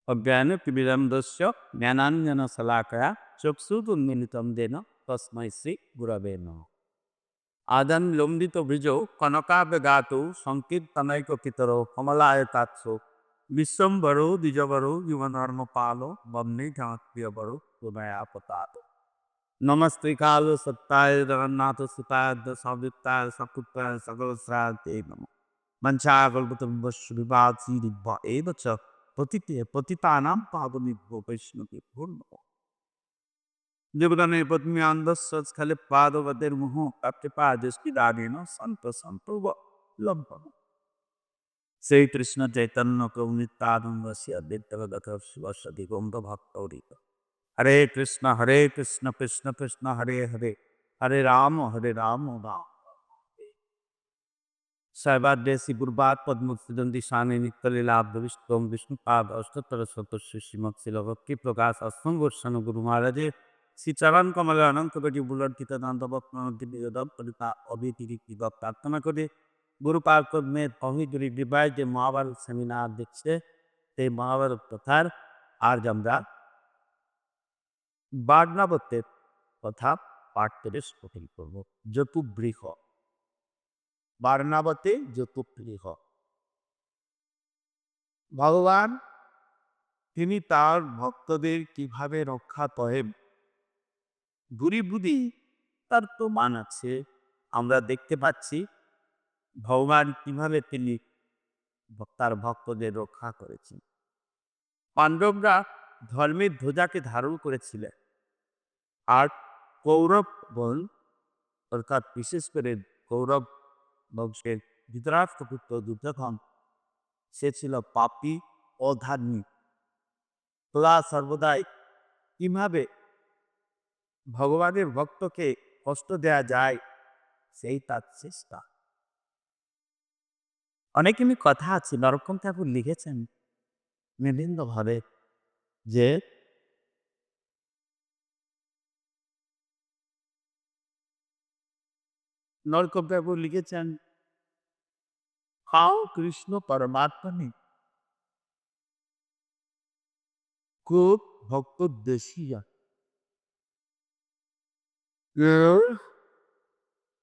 অজ্ঞানতিমিরন্ধস্য জ্ঞানাঞ্জনশলাকয়া চক্ষুरुन्मीलितं येन তস্मै শ্রীগুরবে নমঃ। আদান লম্বিত বীজৌ কনকাবগাতৌ সংকীর্তনৈকপিতরৌ কমলায়তাক্ষো বিশ্বম্ভরো দ্বিজবরো যুবধর্মপালো বন্দে জগৎপ্রিয়বরো হৃদয়াপতাত। নমস্তে কালো সত্তায় জগন্নাথ সুতায় সবিতায় সপুত্রায় সকলশ্রাতে নমঃ। মঞ্চাকল্পতরুভ্যশ্চ বিভাসি দিব্য এব চ পতিতানাং পাবনেভ্যো বৈষ্ণবেভ্যো নমঃ। জীবদানে পদ্মে অন্ধস্য স্খলে পাদবদের মুহ কাপ্যপাদস্তি দাগেন সন্ত সম্প্রভ লম্বন। শ্রীকৃষ্ণ চৈতন্য প্রভু নিত্যানন্দ শ্রী অদ্বৈত গদাধর শিবসাদি গৌর ভক্তৌরিত। হরে কৃষ্ণ কৃষ্ণ কৃষ্ণ হরে হরে, হরে রাম রাম। সর্বাদ্দেশি পূর্বাৎ পদ্মসৃজন্তি শানে নিত্যলীলাব্ধ বিষ্ণু বিষ্ণুপাদ অষ্টোত্তর শতস্য শ্রীমৎ শিলভক্তি প্রকাশ অসংগোস্বান গুরু মহারাজের শ্রীচরণ কমলে অনন্ত কোটি বুলর্কিত দন্তবক্তি নিবেদন করিতা অবিতিরিক্তি প্রার্থনা করে গুরু পার্কমের অহিদুরি বিবাহ যে মহাভারত সেমিনার দেখছে সেই মহাভারত কথার আজ আমরা বাগনাবতের কথা পাঠ করে স্পষ্ট করব। যতুবৃহ বারনাবতে যতুবৃহ ভগবান তিনি তার ভক্তদের কিভাবে রক্ষা করেন বুড়ি বুড়ি তার প্রমাণ আছে। আমরা দেখতে পাচ্ছি ভগবান কিভাবে তিনি তার ভক্তদের রক্ষা করেছেন। পাণ্ডবরা ধর্মের ধ্বজাকে ধারণ করেছিলেন, আর কৌরব বল অর্থাৎ বিশেষ করে কৌরব বংশের ধৃতরাষ্ট্রপুত্র দুর্যোধন সে ছিল পাপী অধার্মিক। তোরা সর্বদাই কিভাবে ভগবানের ভক্তকে কষ্ট দেয়া যায় সেই তার চেষ্টা। অনেক এমনি কথা আছে, নরোত্তম ঠাকুর লিখেছেন বিভিন্ন ভাবে যে নরোত্তম ঠাকুর লিখেছেন হাও কৃষ্ণ পরমাত্মা নেই খুব ভক্ত দেশিয়া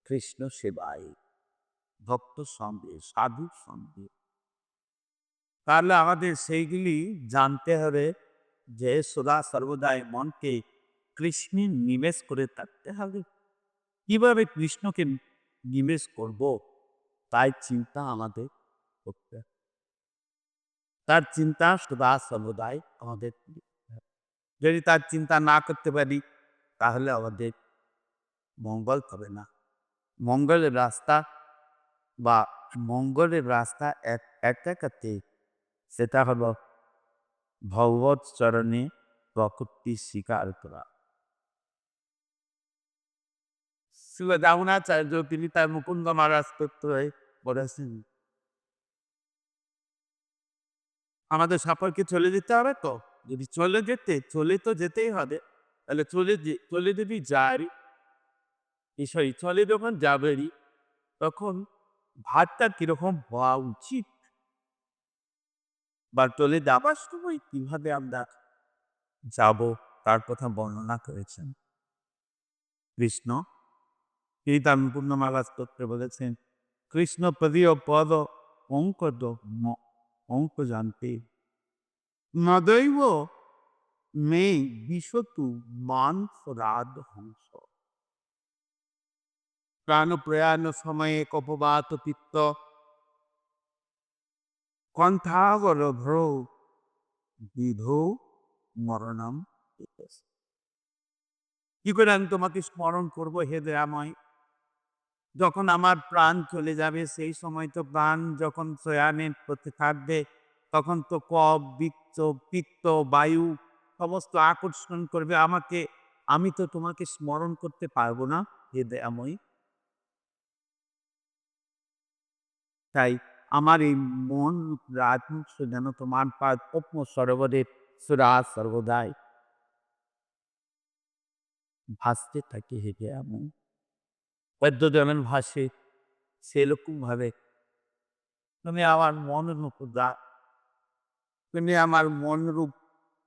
কৃষ্ণ সেবায় ভক্ত সঙ্গে সাধুর সঙ্গে। তাহলে আমাদের সেইগুলি জানতে হবে যে সদা সর্বদাই মনকে কৃষ্ণে নিবেশ করে থাকতে হবে। কিভাবে কৃষ্ণকে নিবেশ করব তাই চিন্তা আমাদের করতে হবে। তার চিন্তা সদা সর্বদাই আমাদের যদি তার চিন্তা না করতে পারি তাহলে আমাদের মঙ্গল হবে না। মঙ্গলের রাস্তা বা মঙ্গলের রাস্তা একটাতে, সেটা হলো ভগবত চরণে প্রকৃতি স্বীকার করা। শিল রামনাচার্য তিনি তার মুকুন্দ মারা স্তোত্রে বলেছেন আমাদের সাপরকে চলে যেতে হবে। তো যদি চলে তো যেতেই হবে, তাহলে চলে যদি যাই বিষয় চলে যখন যাবেরই তখন ভাতটা কিরকম হওয়া উচিত বা চলে যাবার সময় কিভাবে আমরা যাব তার কথা বর্ণনা করেছেন কৃষ্ণ। তিনি তার পূর্ণমালা স্তোত্রে বলেছেন কৃষ্ণ পদীয় পদ অঙ্ক জানতে নদৈব মে বিশতু মাংস রাধ হংস। প্রাণ প্রয়াণ সময়ে কপবাত পিত্ত কণ্ঠাগর ভ্রো বিধৌ মরণম। কি করে আমি তোমাকে স্মরণ করবো হে দয়াময়? যখন আমার প্রাণ চলে যাবে সেই সময় তো প্রাণ যখন শয়ানে করতে থাকবে তখন তো কফ বিত্ত পিত্ত বায়ু সমস্ত আকর্ষণ করবে আমাকে, আমি তো তোমাকে স্মরণ করতে পারবো না হে দয়াময়। তাই আমার এই মন রাজংশ যেন তোমার পাদ পদ্ম সরোবরের সুরা সর্বদাই ভাসতে থাকে হে দয়াময়। পদ্ম যেমন ভাসে সেরকম ভাবে তুমি আমার মনের মতো তুমি আমার মনরূপ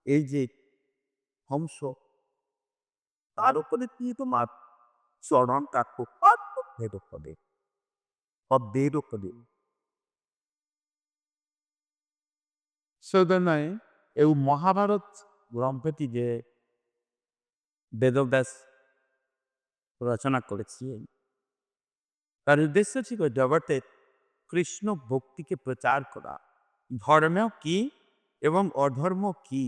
এই যে হংস, তার উপরে কি তোমার চরণটা ভেদ হবে, অভেদ হবে। সেজন্যই এই মহাভারত গ্রন্থটি যে বেদব্যাস রচনা করেছিলেন, তার উদ্দেশ্য ছিল জগতে কৃষ্ণ ভক্তিকে প্রচার করা। ধর্ম কি এবং অধর্ম কি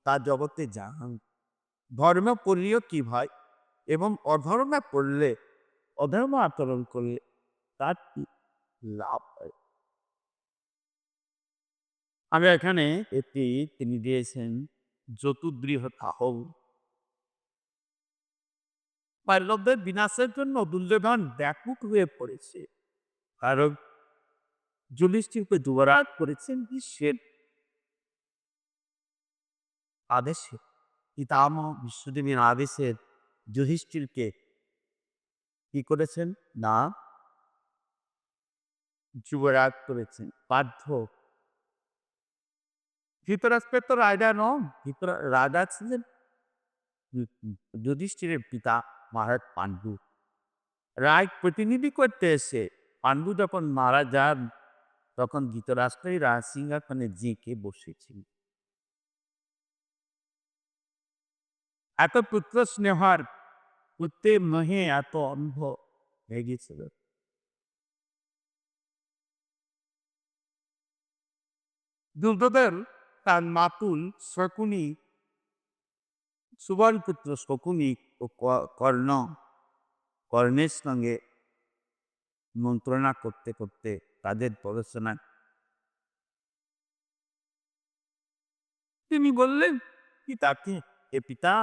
তা জগতে জানান। ধর্ম করলেও কি হয় এবং অধর্মে পড়লে, অধর্ম আচরণ করলে তার কি লাভ হয়। আমি এখানে একটি তিনি দিয়েছেন চতুর্বৃহৎ পাণ্ডবদের বিনাশের জন্য দুর্যোধন ব্যাকুল হয়ে পড়েছে, কারণ যুধিষ্ঠিরকে যুবরাজ করেছেন বিশ্বের আদেশে, পিতামহ বিশ্বদেবীর আদেশে যুধিষ্ঠিরকে কি করেছেন না যুবরাজ করেছেন বাধ্য। ধৃতরাষ্ট্রের তো রাজা নন, রাজা ছিলেন যুধিষ্ঠিরের পিতা মহারাজ পাণ্ডু। রায় প্রতিনিধি করতে এসে পাণ্ডু যখন মারা যান, তখন ধৃতরাষ্ট্রই রাজ সিংহাসনে জেঁকে বসেছিল। এত পুত্র স্নেহার পুত্রের মহে এত অন্ধ হয়ে গেছিল। দুর্যোধন তার মাতুল শকুনি, সুবল পুত্র শকুনি ও কর্ণের সঙ্গে মন্ত্রণা করতে করতে তাদের পড়াশোনা, তিনি বললেন পিতাকে, এ পিতা,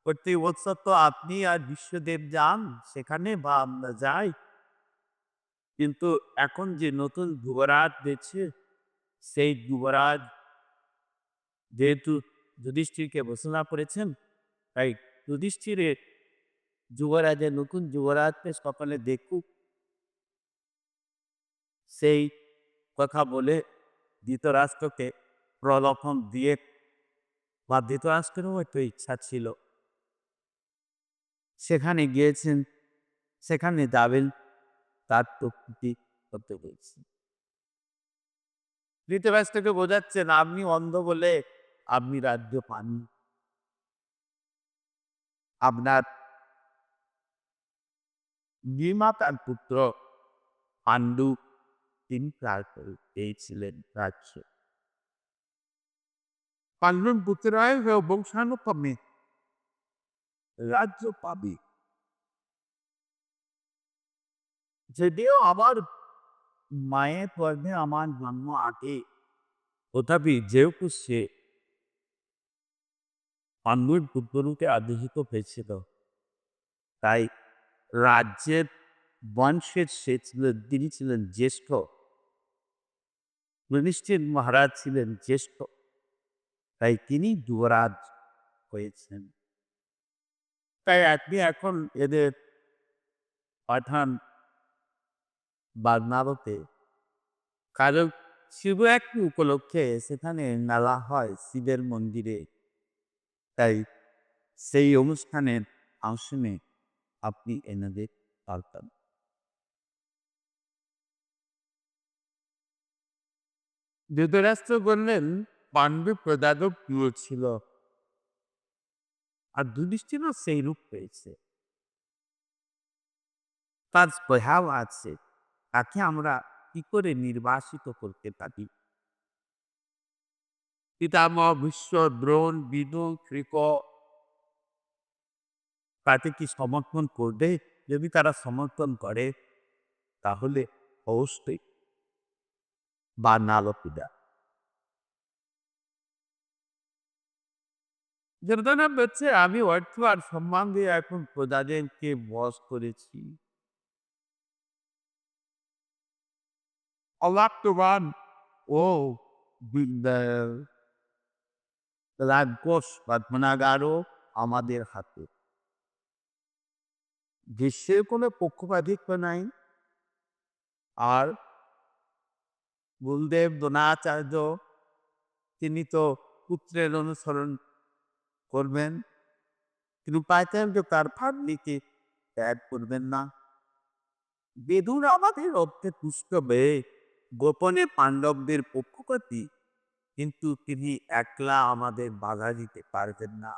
প্রতি বছর তো আপনি আর বিশ্বদেব যান সেখানে, বা আমরা যাই, কিন্তু এখন যে নতুন যুবরাজ দিয়েছে, সেই যুবরাজ যেহেতু যুধিষ্ঠিরকে ঘোষণা করেছেন, তাই যুধিষ্ঠিরের যুবরাজের নতুন যুবরাজকে সকলে দেখুক, সেই কথা বলে ধৃতরাষ্ট্রকে প্রলোভন দিয়ে, বা ধৃতরাষ্ট্রেরও একটু ইচ্ছা ছিল সেখানে গিয়েছেন, সেখানে যাবেন, তার প্রকৃতি করতে বলছে। ধৃতরাষ্ট্রকে বোঝাচ্ছেন আপনি অন্ধ বলে আপনি রাজ্য পাননি, আপনার নির্মাতার পুত্র পাণ্ডু তিনি পেয়েছিলেন রাজ্য। পাণ্ডুর পুত্রায় বংশানুক্রমে রাজ্য পাবে। যদিও আমার মায়ের গর্ভে আমার জন্ম আগে, তথাপি যেহেতু সে পাণ্ডুর পুত্ররূপে আদেশিত হয়েছিল, তাই রাজ্যের বংশের সে ছিলেন, তিনি ছিলেন জ্যেষ্ঠ, যুধিষ্ঠির মহারাজ ছিলেন জ্যেষ্ঠ, তাই তিনি যুবরাজ হয়েছেন। তাই আপনি এখন এদের পাঠান বাগনারতে, কারণ শিবরাত্রি উপলক্ষে সেখানে মেলা হয় শিবের মন্দিরে, তাই সেই অনুষ্ঠানের অংশে আপনি এনাদের পাল্টান। ধৃতরাষ্ট্র বললেন পাণ্ডু প্রজাদব প্রিয় ছিল, আর যুধিষ্ঠিরও সেই রূপ পেয়েছে, তার প্রভাব আছে, তাকে আমরা কি করে নির্বাসিত করতে পারি। পিতামহ ভীষ্ম, দ্রোণ, বিদু, কৃপ তাতে কি সমর্থন করবে? যদি তারা সমর্থন করে তাহলে অবশ্যই বা নালকিদা যেটা হচ্ছে, আমি অর্থ আর সম্মান দিয়ে এখন প্রজাদেরকে বশ করেছি, অলাক্তবান ও রাক্ষস বা ধনাগারও আমাদের হাতে। বিশ্বের কোনো পক্ষপাতিত্ব নাই। আর গুরুদেব দ্রোণাচার্য তিনি তো পুত্রের অনুসরণ করবেন, কিন্তু পাইতেন যে তার ভাগ্নিকে ত্যাগ করবেন না। বেদুর আমাদের অর্থে তুষ্ট হয়ে গোপনে পাণ্ডবদের পক্ষপাতী, কিন্তু তিনি একলা আমাদের বাধা দিতে পারবেন না।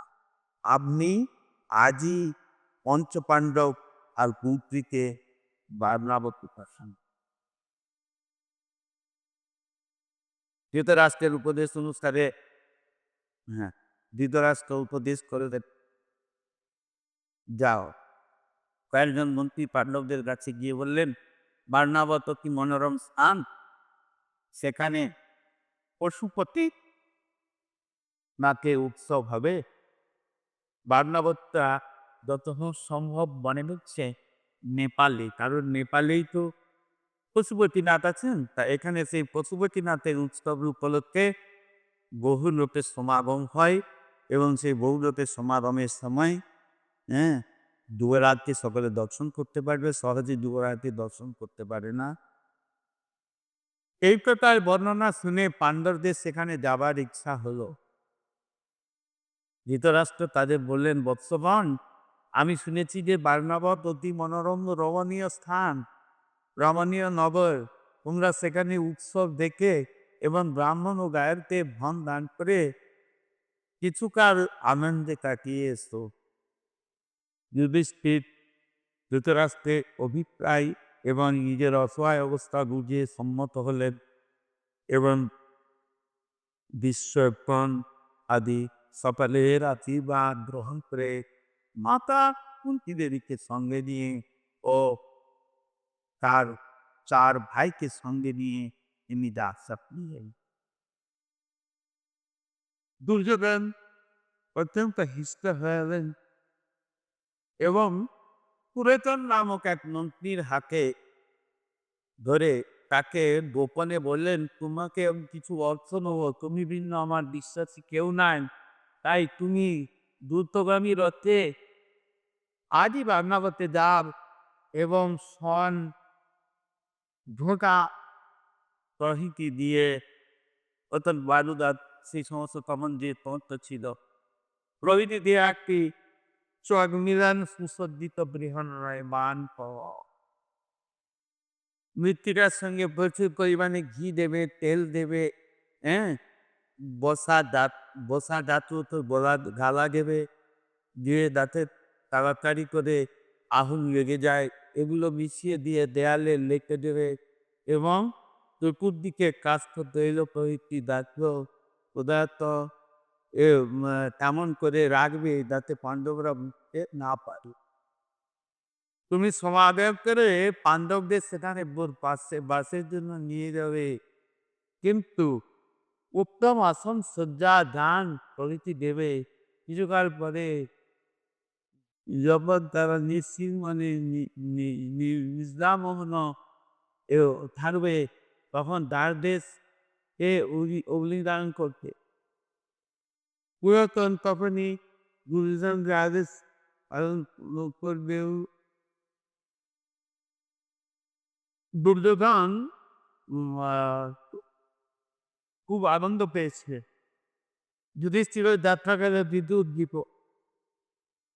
আপনি আজই পঞ্চপাণ্ডব আর পুত্রীকে বার্নাবকে পাঠান। ধৃতরাষ্ট্রের উপদেশ অনুসারে হ্যাঁ, ধৃতরাষ্ট্র উপদেশ করে দেন, যাও। কয়েকজন মন্ত্রী পাণ্ডবদের কাছে গিয়ে বললেন, বার্নাবত কি মনোরম স্থান, সেখানে পশুপতি নাকে উৎসব হবে। বার্নাবতটা যতদূর সম্ভব মনে হচ্ছে নেপালে, কারণ নেপালেই তো পশুপতিনাথ আছেন। তা এখানে সেই পশুপতিনাথের উৎসব উপলক্ষে বহু লোকের সমাগম হয়, এবং সেই বহু লোকের সমাগমের সময় হ্যাঁ, যুবরাজকে সকলে দর্শন করতে পারবে, সহজে যুবরাজকে দর্শন করতে পারে না। এই প্রকার বর্ণনা শুনে পাণ্ডবদের সেখানে যাবার ইচ্ছা হলো। ধৃতরাষ্ট্র তাদের বললেন, বৎসগণ, আমি শুনেছি যে বার্নাবত অতি মনোরম রমণীয় স্থান, রমণীয় নগর। তোমরা সেখানে উৎসব দেখে এবং ব্রাহ্মণ ও গায়কদের ধন দান করে কিছুকাল আনন্দে কাটিয়ে এসো। যুধিষ্ঠির ধৃতরাষ্ট্রের অভিপ্রায় এবং নিজের অসহায় অবস্থা বুঝিয়ে সম্মত হলেন, এবং বিশ্বক্ষণ আদি সকলের আশীর্বাদ গ্রহণ করে মাতা কুন্তী দেবীকে সঙ্গে নিয়ে ও তার 4 ভাইকে সঙ্গে নিয়ে তিনি যাত্রা করলেন। দুর্যোধন অত্যন্ত হিংস্র হয়ে গেলেন এবং পুরাতন নামক এক মন্ত্রীর হাতে ধরে তাকে গোপনে বললেন, তোমাকে আমি কিছু অর্থ নেব, তুমি ভিন্ন আমার বিশ্বাসী কেউ নাই, তাই তুমি দ্রুতগামী রথে আজই বার্নাবতে যাও এবং সন ঢোকা প্রভৃতি দিয়ে, অর্থাৎ বারুদাত, সেই সমস্ত তখন যে তন্ত্র ছিল প্রভৃতি দিয়ে একটি চর্মিলান সুসজ্জিত বৃহন্নয় মান পাওয়া। মৃত্তিকার সঙ্গে প্রচুর পরিমাণে ঘি দেবে, তেল দেবে, হ্যাঁ, বসা ধাতু তো গালা দেবে, দিয়ে দাঁতে তাড়াতাড়ি করে আগুন লেগে যায়, এগুলো মিশিয়ে দিয়ে দেয়ালে লেখে দেবে, এবং চতুর্দিকে কাষ্ঠ তৈল প্রভৃতি দাঁড়িয়ে পদার্থ তেমন করে রাখবে যাতে পাণ্ডবরা বুঝতে না পারে। তুমি সমাবেশ করে পাণ্ডবদের সেখানে বাসের জন্য নিয়ে যাবে, কিন্তু উত্তম আসন সজ্জা দান প্রভৃতি দেবে। কিছুকাল পরে যখন তারা নিশ্চিত মানে নিদ্রামগ্ন থাকবে, তখন দ্বার দেশ এ অগ্নিদান করতে পুরাতন তখনই গুরুজনদের আদেশ পালন করবে। দুর্যোধন খুব আনন্দ পেয়েছে। যুধিষ্ঠিরের যাত্রাকালে বিদ্যুৎ দ্বীপ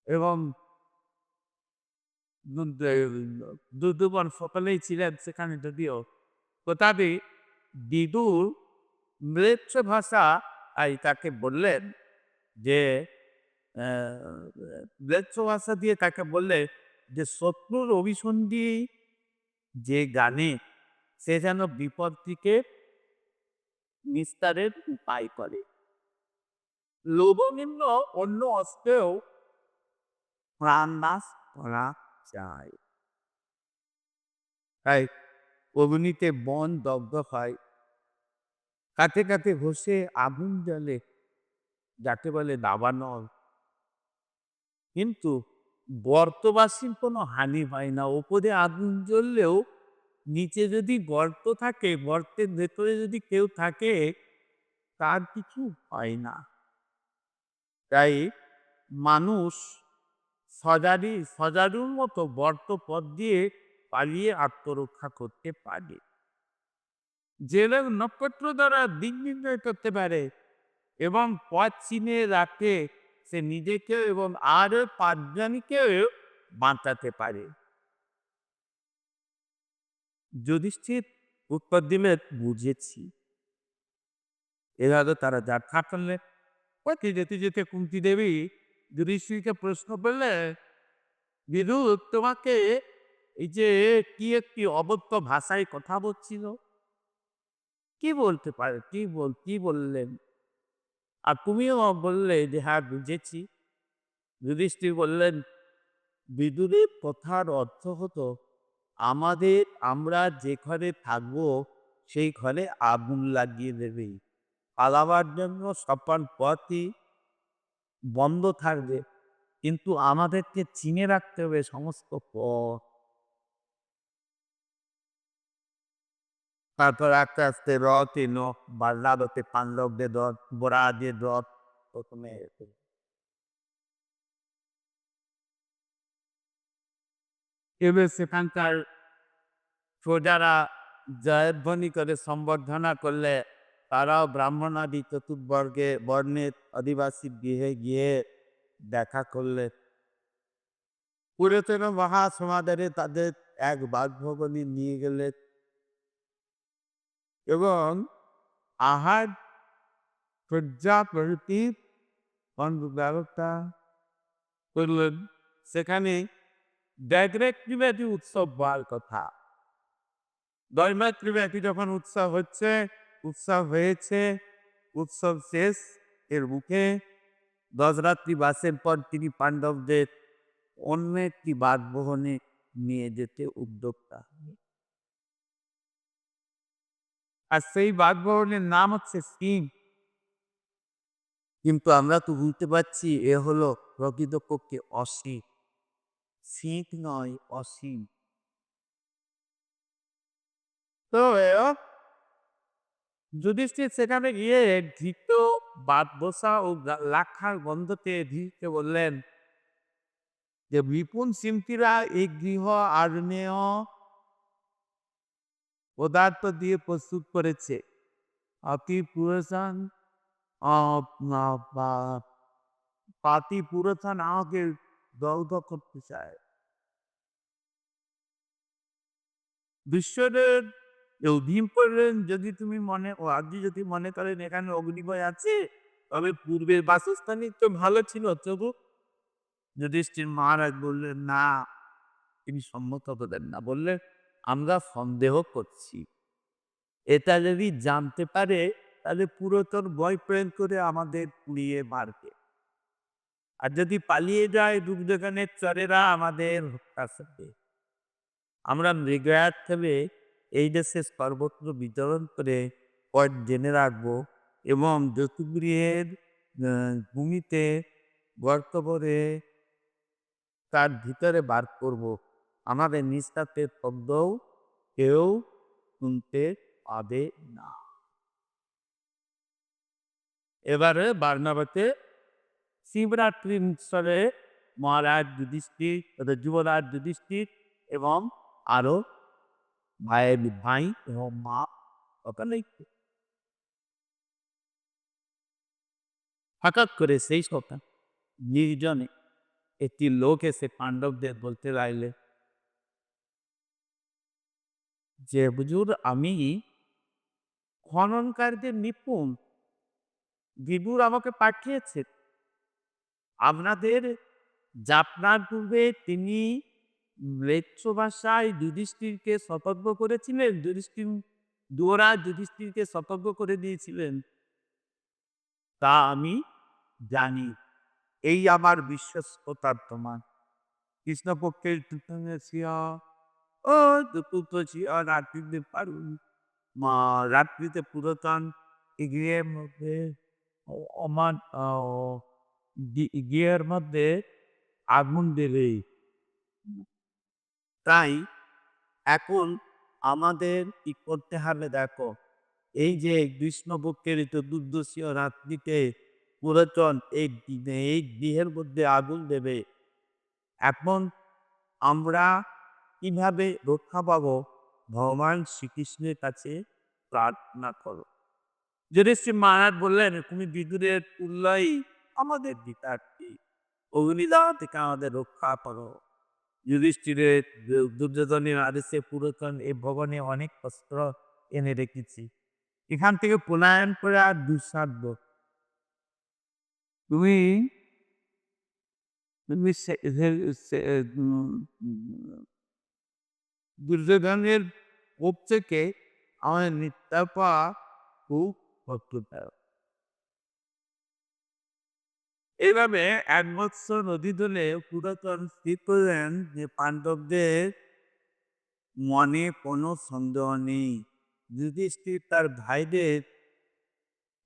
এবং দুর্যোধন সকলেই ছিলেন সেখানে, যদিও তথাপি বিদুর ম্লেচ্ছ ভাষা তাকে বললেন যে ম্লেচ্ছ ভাষা দিয়ে তাকে বললে যে শত্রুর অভিসন্ধি যে জানে সে যেন বিপদ থেকে নিস্তারের উপায় করে। লোভনিম্ন অন্য অস্ত্রেও প্রাণ নাশ করা যায়। তাই অগ্নিতে বন দগ্ধ হয়, কাছে কাছে ঘষে আগুন জ্বলে, যাকে বলে দাবানল, কিন্তু গর্তবাসীর কোনো হানি হয় না। ওপরে আগুন জ্বললেও নিচে যদি গর্ত থাকে, গর্তের ভেতরে যদি কেউ থাকে, তার কিছু হয় না। তাই মানুষ সজারুর মতো গর্ত পথ দিয়ে পালিয়ে আত্মরক্ষা করতে পারে। যে লোক নক্ষত্র দ্বারা দিক নির্ণয় করতে পারে, এবং পথ চিনে রাখে সে নিজেকেও এবং আরও ৫ জনকেও বাঁচাতে পারে। যুধিষ্ঠির উত্তর দিলেন, বুঝেছি। এভাবে তারা যাত্রা করলেন। পথে যেতে যেতে কুন্তী দেবী যুধিষ্ঠিরকে প্রশ্ন করলেন, বিদুর তোমাকে এই যে কি একটি অবশ্য ভাষায় কথা বলছিল, কি বলতে পারে, কি বললেন? আর তুমিও বললে যে হ্যাঁ বুঝেছি। যুধিষ্ঠির বললেন, বিদুরের কথার অর্থ হতো আমাদের আমরা যে ঘরে থাকবো সেই ঘরে আগুন লাগিয়ে দেবে, পালাবার জন্য সকল পথই বন্ধ থাকবে, কিন্তু আমাদেরকে চিনে রাখতে হবে সমস্ত পথ। তারপর আস্তে আস্তে রথ এলো, বাল্লারথে পাণ্ডবদের রথ, বরাদের রথ প্রথমে এলো। এবার সেখানকার প্রজারা জয়ধ্বনি করে সম্বর্ধনা করলে তারাও ব্রাহ্মণাদি চতুর্বর্গে বর্ণের আদিবাসী গৃহে গিয়ে দেখা করলে। পুরাতন মহাসমাদারে তাদের এক বাসভবনে নিয়ে গেলে এবং আহার সজ্জা প্রভৃতি ব্যবস্থা করলেন। সেখানে দৈমাতৃব্যাপী উৎসব হওয়ার কথা। দৈমাতৃব্যাপী যখন উৎসব হচ্ছে, উৎসব হয়েছে, উৎসব শেষ, এর মুখে ১০ রাত্রি বাসের পর তিনি পাণ্ডবদের অন্য একটি বাসভবনে নিয়ে যেতে উদ্যোক্তা। আর সেই বাসভবনের নাম হচ্ছে সিং। কিন্তু আমরা তো বুঝতে পারছি এ হলো প্রকৃতপক্ষে অসীম। সিং নয়, অসীম। তো যুধিষ্ঠির সেখানে গিয়ে ধৃত বাদবসা ও লাক্ষার গন্ধ পেয়ে ধীরকে বললেন যে বিপুল সিমতিরা এই গৃহ আগ্নেয় পদার্থ দিয়ে প্রস্তুত করেছে। অতি পুরাতন পাতি পুরাতন আমাকে দগ্ধ করতে চায়। বিশ্বরের ভীম করলেন, যদি তুমি আপনি যদি মনে করেন এখানে অগ্নিভয় আছে, তবে পূর্বের বাসস্থানই তো ভালো ছিল। তবু যুধিষ্ঠির মহারাজ বললেন, না, তিনি সম্মত হলেন না। বললেন, আমরা সন্দেহ করছি। এটা যদি জানতে পারে তাহলে পুরাতন বয় প্রয়োগ করে আমাদের পুড়িয়ে মারবে। আর যদি পালিয়ে যায় দুগ্ধগানের চরেরা আমাদের হত্যা করবে। আমরা মৃগয়ার থেকে এই দেশে সর্বত্র বিতরণ করে পথ জেনে রাখবো এবং জ্যোতিগৃহের ভূমিতে গর্ত করে তার ভিতরে বার করব। আমাদের নিঃশ্বাসের শব্দও কেউ শুনতে পাবে না। এবারে বারনাবাতে শিবরাত্রির উৎসবে মহারাজ যুধিষ্ঠির, যুবরাজ যুধিষ্ঠির এবং আরো ভাই এবং মা ওখানে হঠাৎ করে সেই সকাল নির্জনে একটি লোক এসে পাণ্ডবদের বলতে লাগলে যে হুজুর, আমি খনন কার্যে নিপুণ, বিদুর আমাকে পাঠিয়েছে। আপনাদের যাত্রার পূর্বে তিনি ম্লেচ্ছ ভাষায় যুধিষ্ঠিরকে সতর্ক করেছিলেন। যুবরাজ যুধিষ্ঠিরকে সতর্ক করে দিয়েছিলেন, তা আমি জানি। এই আমার বিশ্বস্ততার প্রমাণ। কৃষ্ণপক্ষের ও চতুর্থ রাত্রিতে পারুন রাত্রিতে পুরাতন গৃহের মধ্যে আমার গৃহের মধ্যে আগুন দেবে। তাই এখন আমাদের কি করতে হবে দেখো, এই যে কৃষ্ণপক্ষের চতুর্দশীয় রাত্রিতে পুরাতন এই গৃহের মধ্যে আগুন দেবে। এখন আমরা কিভাবে রক্ষা পাবো? ভগবান শ্রীকৃষ্ণের কাছে প্রার্থনা করো। যুধিষ্ঠির মহারাজ বললেন, তুমি বিদুরের তুল্যই আমাদের পিতার্থী, অগ্নিদাহ থেকে আমাদের রক্ষা করো। যুধিষ্ঠিরের দুর্যোধনের আদেশে পুরাতন এই ভবনে অনেক অস্ত্র এনে রেখেছি, এখান থেকে পলায়ন করে আর দুঃসাধ্য। তুমি তুমি দুর্যোধনের কোপ থেকে আমাদের নিস্তার পাওয়া খুব কষ্টদায়ক। এইভাবে ১ বৎসর অতীত হলে পুরাতন স্থির করলেন যে পাণ্ডবদের মনে কোনো সন্দেহ নেই। যুধিষ্ঠির তার ভাইদের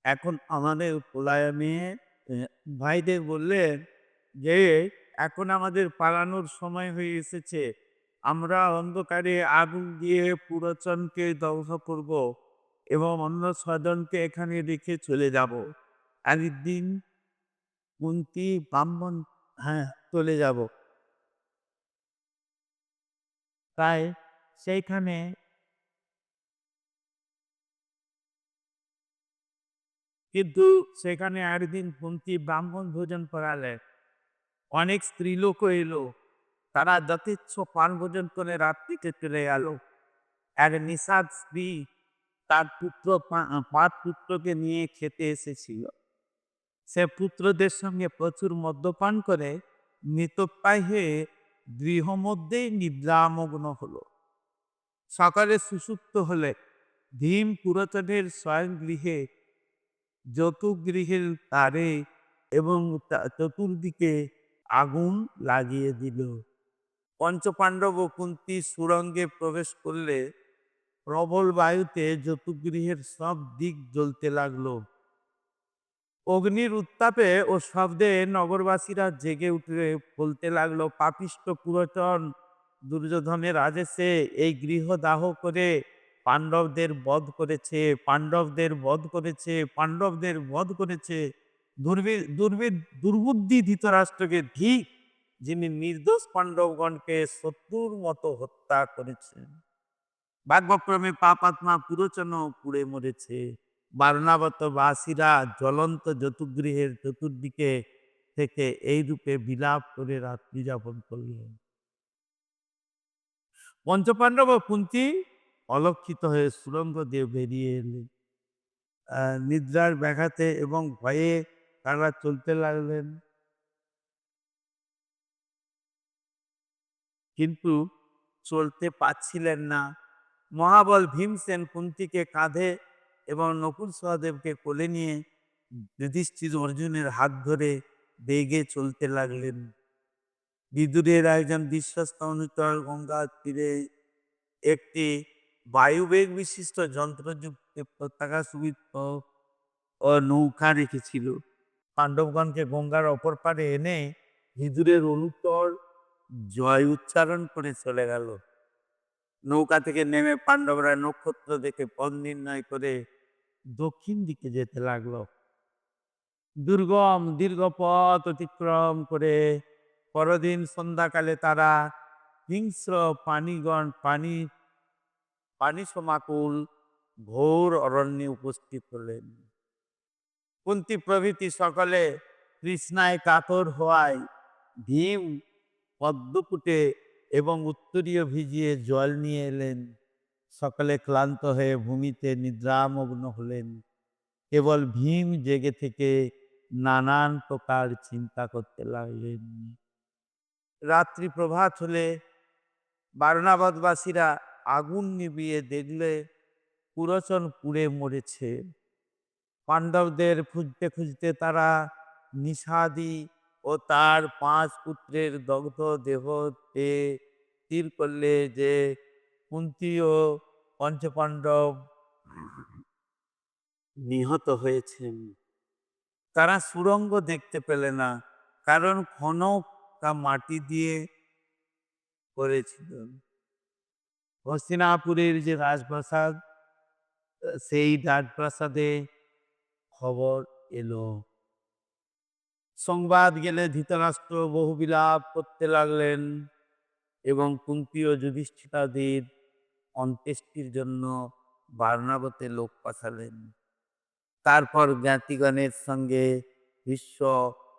এখন আমাদের পলায়নে ভাইদের বললেন যে এখন আমাদের পালানোর সময় হয়ে এসেছে। আমরা অন্ধকারে আগুন দিয়ে পুরাচনকে ধ্বংস করব এবং অন্য স্বজনকে এখানে রেখে চলে যাব। একদিন কুন্তী ব্রাহ্মণ, হ্যাঁ, চলে যাব। তাই সেইখানে কিন্তু সেখানে একদিন কুন্তী ব্রাহ্মণ ভোজন করালেন। অনেক স্ত্রীলোকও এলো। তারা যথেচ্ছ পান ভোজন করে রাত্রিতে চলে গেল। এক নিষাদ স্ত্রী তার পুত্র ৫ পুত্রকে নিয়ে খেতে এসেছিল। সে পুত্রদের সঙ্গে প্রচুর মদ্যপান করে মৃতপ্রায় হয়ে গৃহমধ্যেই নিদ্রামগ্ন হলো। সকালে সুষুপ্ত হলে ভীম পুরাতনের শয়ন গৃহে যতুগৃহের দ্বারে এবং চতুর্দিকে আগুন লাগিয়ে দিল। পঞ্চপাণ্ডব ও কুন্তী সুরঙ্গে প্রবেশ করলে প্রবল বায়ুতে যতুগৃহের সব দিক জ্বলতে লাগলো। অগ্নির উত্তাপে ও শব্দে নগরবাসীরা জেগে উঠে বলতে লাগলো, পাপিষ্ঠ পুরাতন দুর্যোধনের আদেশে এই গৃহ দাহ করে পাণ্ডবদের বধ করেছে, পাণ্ডবদের বধ করেছে, পাণ্ডবদের বধ করেছে। দুর্বুদ্ধি ধৃতরাষ্ট্রকে ধিক, যিনি নির্দোষ পাণ্ডবগণকে শত্রুর মতো হত্যা করেছেন। ভাগ্যক্রমে পাপাত্মা পুরোচন পুড়ে মরেছে। বারণাবত বাসীরা জ্বলন্ত যতুগৃহের চতুর্দিকে থেকে এই রূপে বিলাপ করে রাত্রি যাপন করলেন। পঞ্চপাণ্ডব ও কুন্তী অলক্ষিত হয়ে সুরঙ্গ দিয়ে বেরিয়ে এলেন। নিদ্রার ব্যাঘাতে এবং ভয়ে তারা চলতে লাগলেন, কিন্তু চলতে পারছিলেন না। মহাবল ভীমসেন কুন্তীকে কাঁধে এবং নকুল সহদেবকে কোলে নিয়ে যুধিষ্ঠির অর্জুনের হাত ধরে বেগে চলতে লাগলেন। বিদুরের একজন বিশ্বস্ত অনুচর গঙ্গার তীরে একটি বায়ুবেগ বিশিষ্ট যন্ত্রযুক্ত পতাকা সুবিত ও নৌকা রেখেছিল। পাণ্ডবগণকে গঙ্গার অপর পারে এনে বিদুরের অনুচর জয় উচ্চারণ করে চলে গেল। নৌকা থেকে নেমে পাণ্ডবরা নক্ষত্র দেখে পথ নির্ণয় করে দক্ষিণ দিকে যেতে লাগলো। দুর্গম দীর্ঘ পথ অতিক্রম করে পরদিন সন্ধ্যাকালে তারা হিংস্র পানি সমাকুল ঘোর অরণ্যে উপস্থিত হলেন। কুন্তী প্রভৃতি সকলে তৃষ্ণায় কাতর হওয়ায় ভীম পদ্মকুটে এবং উত্তরীয় ভিজিয়ে জল নিয়ে এলেন। সকলে ক্লান্ত হয়ে ভূমিতে নিদ্রামগ্ন হলেন। কেবল ভীম জেগে থেকে নানান প্রকার চিন্তা করতে লাগলেন। রাত্রি প্রভাত হলে বারণাবতবাসীরা আগুন নিভিয়ে দেখলে পুরোচন পুড়ে মরেছে। পাণ্ডবদের খুঁজতে খুঁজতে তারা নিষাদি ও তার ৫ পুত্রের দগ্ধ দেহ পেয়ে স্থির করলে যে কুন্তী ও পঞ্চপাণ্ডব নিহত হয়েছেন। তারা সুড়ঙ্গ দেখতে পেলে না, কারণ খনক তা মাটি দিয়ে করেছিল। হস্তিনাপুরের যে রাজপ্রাসাদ, সেই রাজপ্রাসাদে খবর এলো। সংবাদ গেলে ধৃতরাষ্ট্র বহু বিলাপ করতে লাগলেন এবং কুন্তী ও যুধিষ্ঠিরাদির অন্ত্যেষ্টির জন্য বারণাবতে লোক পাঠালেন। তারপর জ্ঞাতিগণের সঙ্গে ভীষ্ম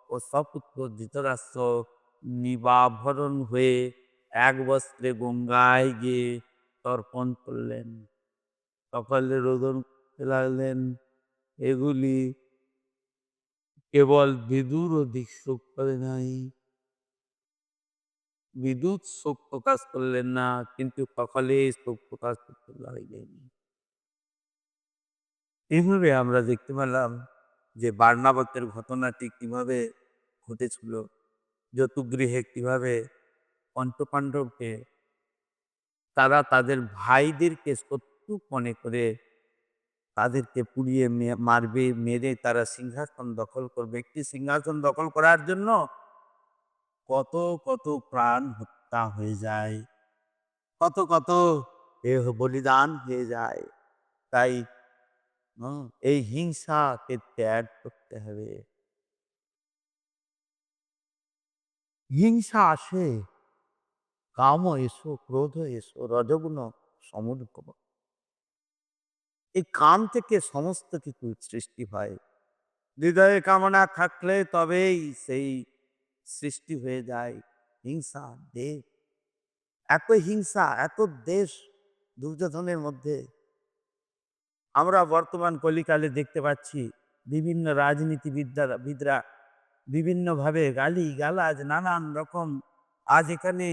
ও সপুত্র ধৃতরাষ্ট্র নিবাভরণ হয়ে এক বস্ত্রে গঙ্গায় গিয়ে তর্পণ করলেন। সকলে রোদন করতে লাগলেন, এগুলি কেবল বিদুর অধিক শোক করে নাই। বিদ্যুৎ শোক প্রকাশ করলেন না, কিন্তু সকলে শোক প্রকাশ করতে লাগলেন। এইভাবে আমরা দেখতে পেলাম যে বার্নাবাতের ঘটনাটি কিভাবে ঘটেছিল, জতুগৃহে কিভাবে পঞ্চপাণ্ডবকে তারা তাদের ভাইদেরকে শত্রু মনে করে তাদেরকে পুড়িয়ে মারবে, মেরে তারা সিংহাসন দখল করবে। একটি সিংহাসন দখল করার জন্য কত কত প্রাণ হত্যা হয়ে যায়, কত কত দেহ বলিদান হয়ে যায়। তাই এই হিংসাকে ত্যাগ করতে হবে। হিংসা আসে, কাম এসো, ক্রোধ এসো, রজগুণ সমুদ্র। এই কাম থেকে সমস্ত কিছু সৃষ্টি হয়। হৃদয়ে কামনা থাকলে তবেই সেই সৃষ্টি হয়ে যায়। হিংসা, দেশ, এত হিংসা, এত দেশ দুর্যোধনের মধ্যে। আমরা বর্তমান কলিকালে দেখতে পাচ্ছি বিভিন্ন রাজনীতিবিদরা বিভিন্নভাবে গালি গালাজ নানান রকম, আজ এখানে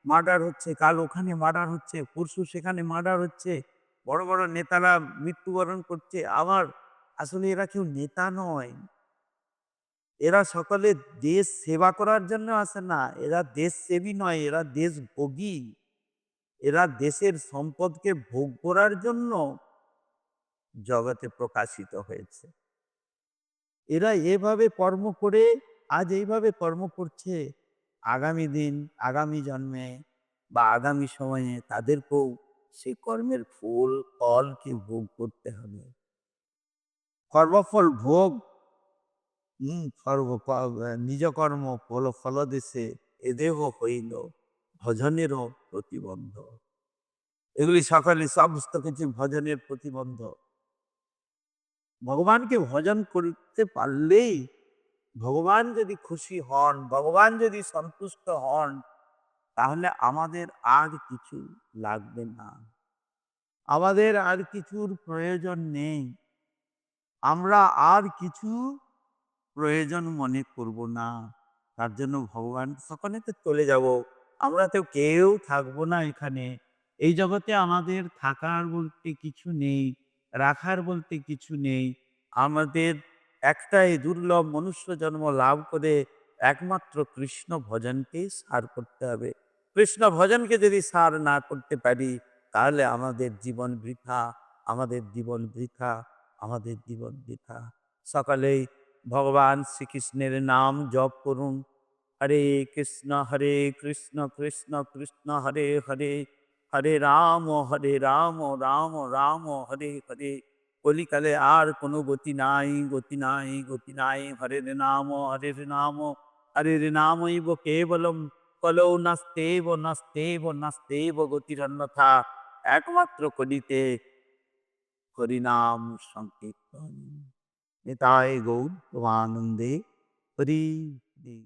মার্ডার হচ্ছে, কাল ওখানে মার্ডার হচ্ছে, পরশু সেখানে মার্ডার হচ্ছে, বড় বড় নেতারা মৃত্যুবরণ করছে। আবার আসলে এরা কেউ নেতা নয়, এরা সকলে দেশ সেবা করার জন্য আসে না, এরা দেশ সেবী নয়, এরা দেশ ভোগী। এরা দেশের সম্পদকে ভোগ করার জন্য জগতে প্রকাশিত হয়েছে। এরা এভাবে কর্ম করে, আজ এইভাবে কর্ম করছে, আগামী দিন, আগামী জন্মে বা আগামী সময়ে তাদেরকেও সেই কর্মের ফলকে ভোগ করতে হবে। কর্মফল ভোগ, নিজ কর্ম ফল দেশে এ দেহ হইল ভজনেরও প্রতিবন্ধ। এগুলি সকলে সমস্ত কিছু ভজনের প্রতিবন্ধ। ভগবানকে ভজন করতে পারলেই, ভগবান যদি খুশি হন, ভগবান যদি সন্তুষ্ট হন, তাহলে আমাদের আর কিছু লাগবে না, আমাদের আর কিছুর প্রয়োজন নেই, আমরা আর কিছু প্রয়োজন মনে করব না। তার জন্য ভগবান সকলে তো চলে যাব, আমরা তো কেউ থাকবো না এখানে। এই জগতে আমাদের থাকার বলতে কিছু নেই, রাখার বলতে কিছু নেই। আমাদের একটাই দুর্লভ মনুষ্য জন্ম লাভ করে একমাত্র কৃষ্ণ ভজনকেই সার করতে হবে। কৃষ্ণ ভজনকে যদি সার না করতে পারি, তাহলে আমাদের জীবন বৃথা, আমাদের জীবন বৃথা, আমাদের জীবন বৃথা। সকালেই ভগবান শ্রীকৃষ্ণের নাম জপ করুন। হরে কৃষ্ণ কৃষ্ণ কৃষ্ণ হরে হরে, হরে রাম রাম রাম হরে হরে। কলিকালে আর কোনো গতি নাই, গতি নাই, গতি নাই। হরে নাম হরে নামৈব কেবলম কলৌ নাস্তেব নাস্তেব নাস্তেব গতিরন্যথা। একমাত্র কলিতে হরিনাম সংকীর্তন। নিতাই গৌর প্রমানন্দে হরি হরি।